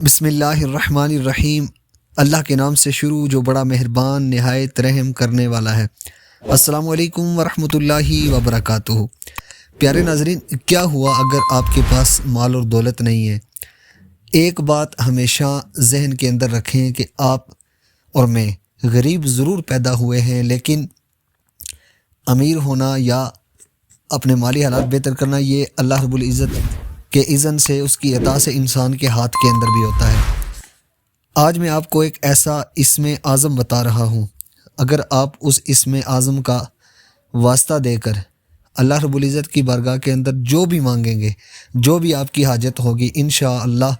بسم اللہ الرحمن الرحیم۔ اللہ کے نام سے شروع جو بڑا مہربان نہایت رحم کرنے والا ہے۔ السلام علیکم ورحمۃ اللہ وبرکاتہ۔ پیارے ناظرین، کیا ہوا اگر آپ کے پاس مال اور دولت نہیں ہے؟ ایک بات ہمیشہ ذہن کے اندر رکھیں کہ آپ اور میں غریب ضرور پیدا ہوئے ہیں، لیکن امیر ہونا یا اپنے مالی حالات بہتر کرنا یہ اللہ رب العزت کے اذن سے، اس کی عطا سے انسان کے ہاتھ کے اندر بھی ہوتا ہے۔ آج میں آپ کو ایک ایسا اسم اعظم بتا رہا ہوں، اگر آپ اس اسم اعظم کا واسطہ دے کر اللہ رب العزت کی بارگاہ کے اندر جو بھی مانگیں گے، جو بھی آپ کی حاجت ہوگی، انشاءاللہ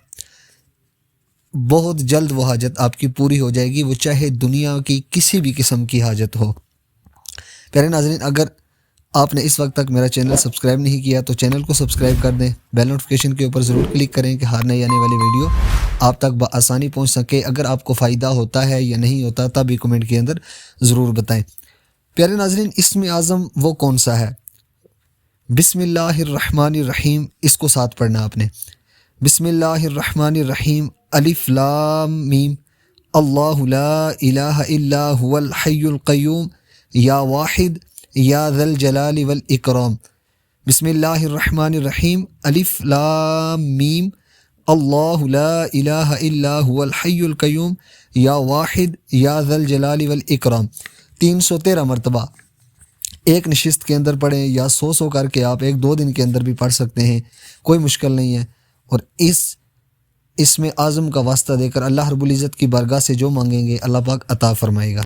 بہت جلد وہ حاجت آپ کی پوری ہو جائے گی، وہ چاہے دنیا کی کسی بھی قسم کی حاجت ہو۔ پیارے ناظرین، اگر آپ نے اس وقت تک میرا چینل سبسکرائب نہیں کیا تو چینل کو سبسکرائب کر دیں، بیل نوٹیفیکیشن کے اوپر ضرور کلک کریں کہ ہر نئی آنے والی ویڈیو آپ تک بآسانی پہنچ سکے۔ اگر آپ کو فائدہ ہوتا ہے یا نہیں ہوتا تب بھی کمنٹ کے اندر ضرور بتائیں۔ پیارے ناظرین، اسم اعظم وہ کون سا ہے؟ بسم اللہ الرحمن الرحیم، اس کو ساتھ پڑھنا آپ نے۔ بسم اللہ الرحمن الرحیم، الف لام میم، اللہ لا الہ الا هو الحی القیوم، یا واحد یا ذا الجلال والاکرام۔ بسم اللہ الرحمن الرحیم، الف لام میم، اللہ لا الہ الا هو الحی القیوم، یا واحد یا ذا الجلال والاکرام۔ 313 مرتبہ ایک نشست کے اندر پڑھیں، یا 100 کر کے آپ 1-2 دن کے اندر بھی پڑھ سکتے ہیں، کوئی مشکل نہیں ہے۔ اور اس میں اعظم کا واسطہ دے کر اللہ رب العزت کی بارگاہ سے جو مانگیں گے اللہ پاک عطا فرمائے گا۔